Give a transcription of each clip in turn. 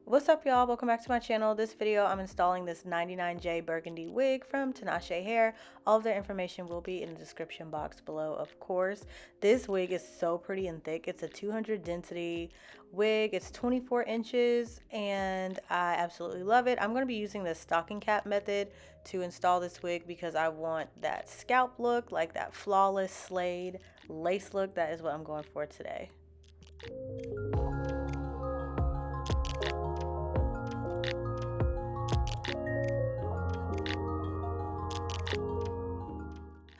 What's up, y'all? Welcome back to my channel. This video, I'm installing this 99J burgundy wig from Tinashe Hair. All of their information will be in the description box below, of course. This wig is so pretty and thick. It's a 200 density wig. It's 24 inches, and I absolutely love it. I'm going to be using the stocking cap method to install this wig because I want that scalp look, like that flawless slayed lace look. That is what I'm going for today.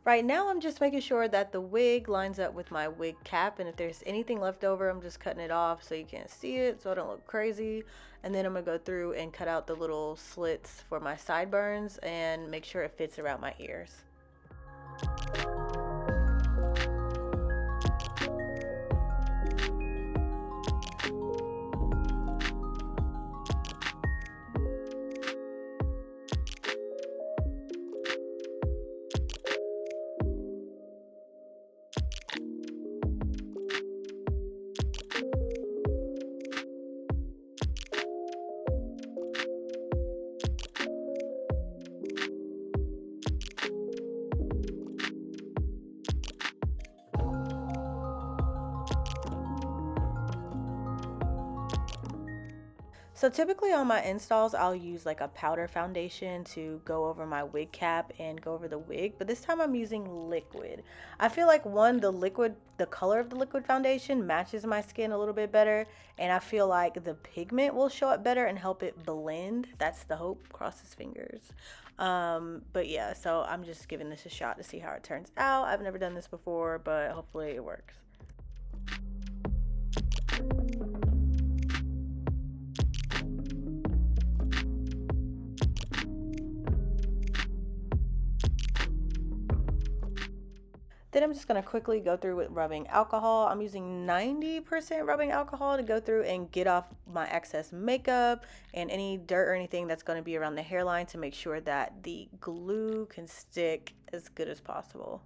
Right now, I'm just making sure that the wig lines up with my wig cap, and if there's anything left over, I'm just cutting it off so you can't see it, so I don't look crazy. And then I'm gonna go through and cut out the little slits for my sideburns and make sure it fits around my ears. So typically on my installs, I'll use like a powder foundation to go over my wig cap and go over the wig, but this time I'm using liquid. I feel like the color of the liquid foundation matches my skin a little bit better, and I feel like the pigment will show up better and help it blend. That's the hope, cross his fingers. But yeah, so I'm just giving this a shot to see how it turns out. I've never done this before, but hopefully it works. Then I'm just going to quickly go through with rubbing alcohol. I'm using 90% rubbing alcohol to go through and get off my excess makeup and any dirt or anything that's going to be around the hairline to make sure that the glue can stick as good as possible.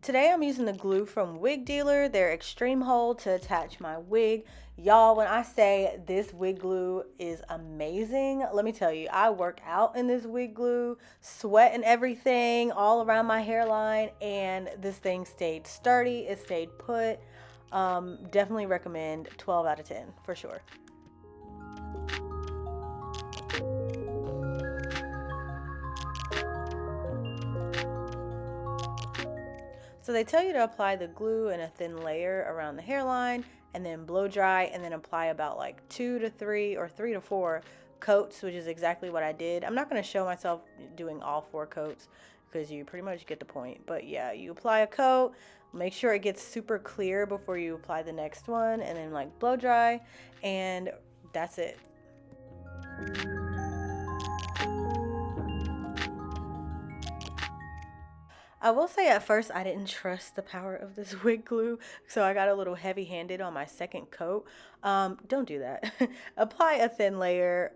Today I'm using the glue from Wig Dealer, their extreme hold to attach my wig. Y'all, when I say this wig glue is amazing, let me tell you, I work out in this wig glue, sweat and everything all around my hairline, and this thing stayed sturdy, it stayed put. Definitely recommend 12 out of 10 for sure. So they tell you to apply the glue in a thin layer around the hairline and then blow dry and then apply about like 2 to 3 or 3 to 4 coats, which is exactly what I did. I'm not going to show myself doing all 4 coats because you pretty much get the point. But yeah, you apply a coat, make sure it gets super clear before you apply the next one, and then like blow dry, and that's it. I will say at first I didn't trust the power of this wig glue, so I got a little heavy-handed on my second coat. Don't do that. Apply a thin layer.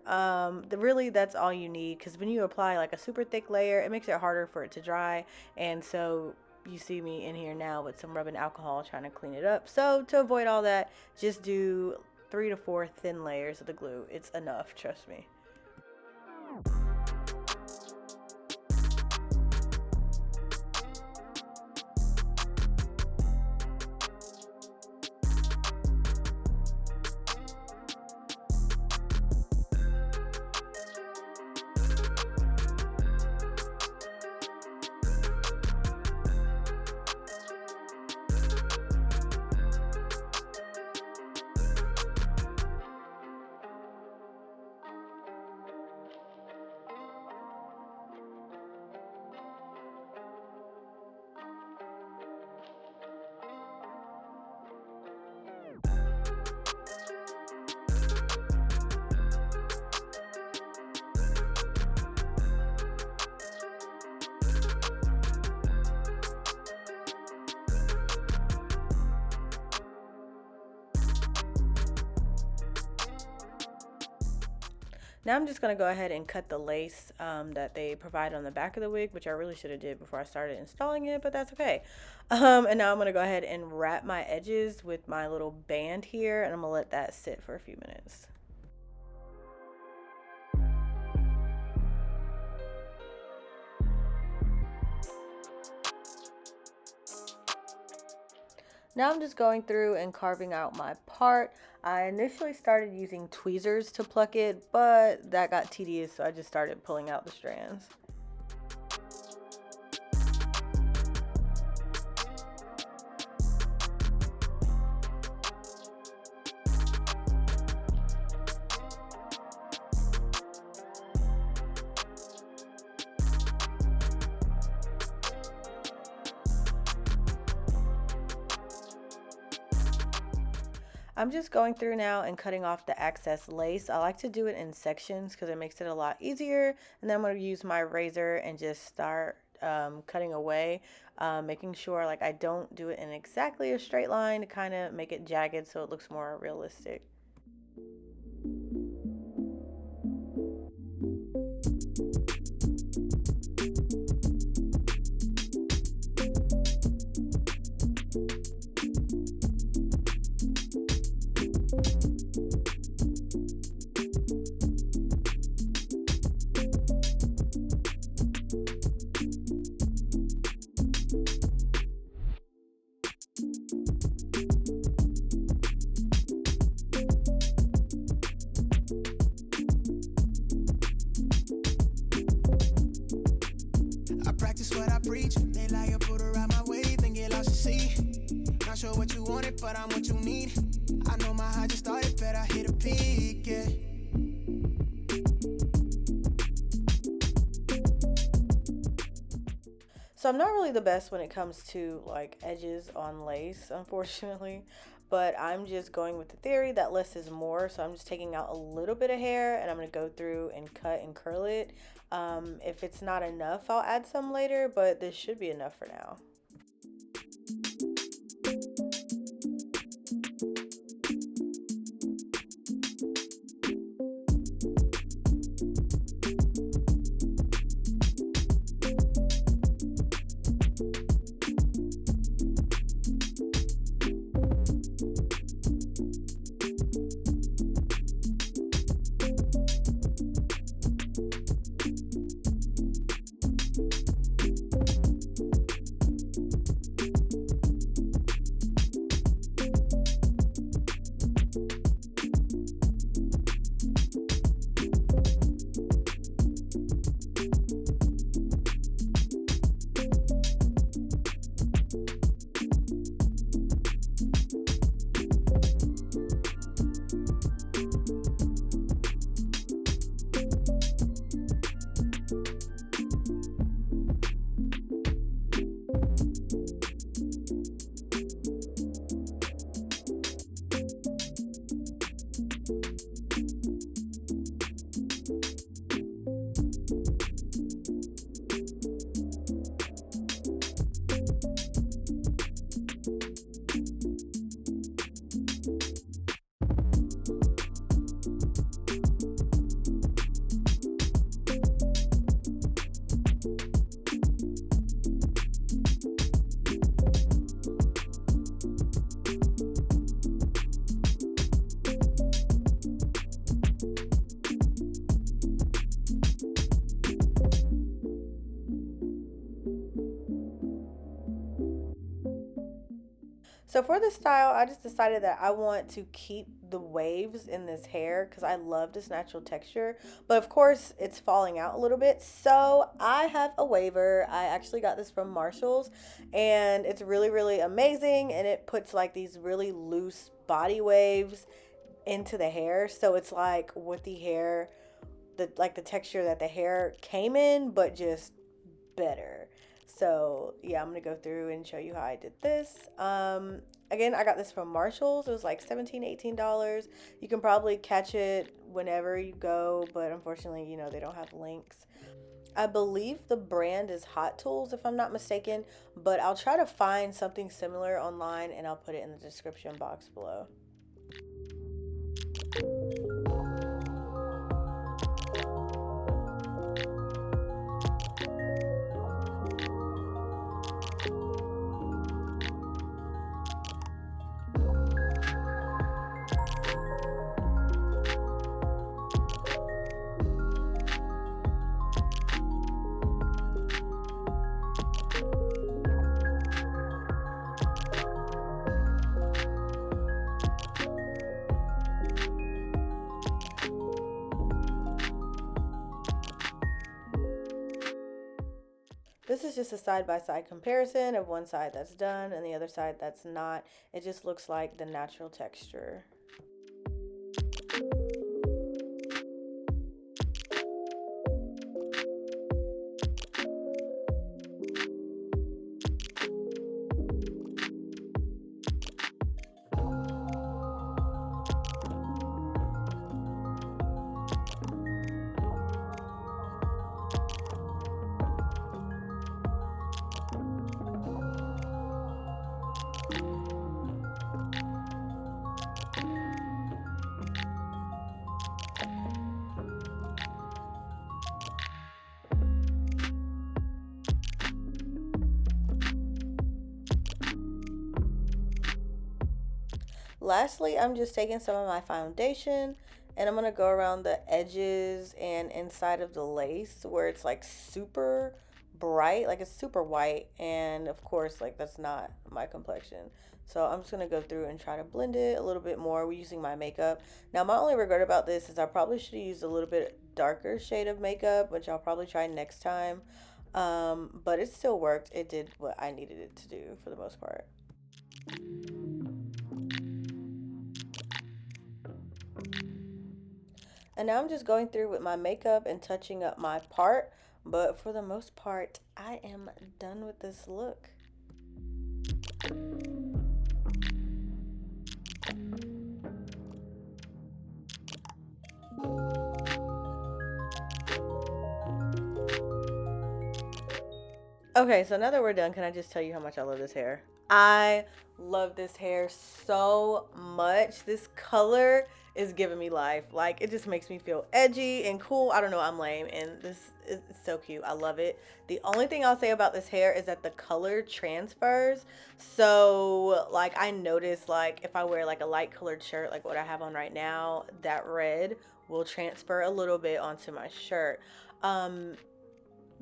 Really, that's all you need, because when you apply like a super thick layer, it makes it harder for it to dry, and so you see me in here now with some rubbing alcohol trying to clean it up. So to avoid all that, just do 3 to 4 thin layers of the glue. It's enough, trust me. Now I'm just going to go ahead and cut the lace that they provide on the back of the wig, which I really should have did before I started installing it, but that's okay. And now I'm going to go ahead and wrap my edges with my little band here, and I'm going to let that sit for a few minutes. Now I'm just going through and carving out my part. I initially started using tweezers to pluck it, but that got tedious, so I just started pulling out the strands. I'm just going through now and cutting off the excess lace. I like to do it in sections because it makes it a lot easier. And then I'm going to use my razor and just start cutting away, making sure like I don't do it in exactly a straight line to kind of make it jagged so it looks more realistic. Practice what I preach. They lie, put her out my way, then get lost to see. Not sure what you wanted, but I'm what you need. I know my high just started, better hit a peak, yeah. So I'm not really the best when it comes to like edges on lace, unfortunately, but I'm just going with the theory that less is more. So I'm just taking out a little bit of hair and I'm going to go through and cut and curl it. If it's not enough, I'll add some later, but this should be enough for now. So for this style, I just decided that I want to keep the waves in this hair because I love this natural texture. But of course, it's falling out a little bit. So I have a waver. I actually got this from Marshall's and it's really, really amazing. And it puts like these really loose body waves into the hair. So it's like with the hair, the texture that the hair came in, but just better. So yeah, I'm gonna go through and show you how I did this. Again, I got this from Marshall's. It was like $17-18. You can probably catch it whenever you go, but unfortunately, you know, they don't have links. I believe the brand is Hot Tools if I'm not mistaken, but I'll try to find something similar online and I'll put it in the description box below. This is just a side-by-side comparison of one side that's done and the other side that's not. It just looks like the natural texture. Lastly, I'm just taking some of my foundation and I'm gonna go around the edges and inside of the lace where it's like super bright, like it's super white, and of course like that's not my complexion. So I'm just gonna go through and try to blend it a little bit more using my makeup. Now my only regret about this is I probably should have used a little bit darker shade of makeup, which I'll probably try next time. But it still worked. It did what I needed it to do for the most part. And now I'm just going through with my makeup and touching up my part. But for the most part, I am done with this look. Okay, so now that we're done, can I just tell you how much I love this hair? I love this hair so much. This color is giving me life. Like, it just makes me feel edgy and cool. I don't know, I'm lame, and this is so cute. I love it. The only thing I'll say about this hair is that the color transfers. So, like, I notice, like, if I wear, like, a light colored shirt, like what I have on right now, that red will transfer a little bit onto my shirt.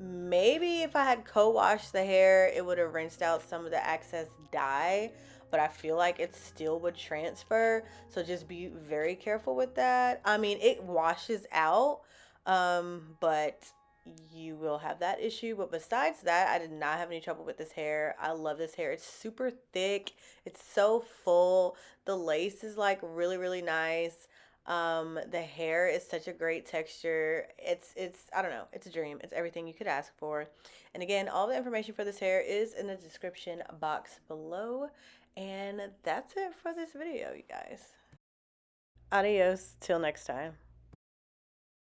Maybe if I had co-washed the hair, it would have rinsed out some of the excess dye, but I feel like it still would transfer. So just be very careful with that. I mean, it washes out, but you will have that issue. But besides that, I did not have any trouble with this hair. I love this hair. It's super thick. It's so full. The lace is like really, really nice. The hair is such a great texture. It's I don't know, it's a dream. It's everything you could ask for. And again, all the information for this hair is in the description box below. And that's it for this video, you guys. Adios till next time.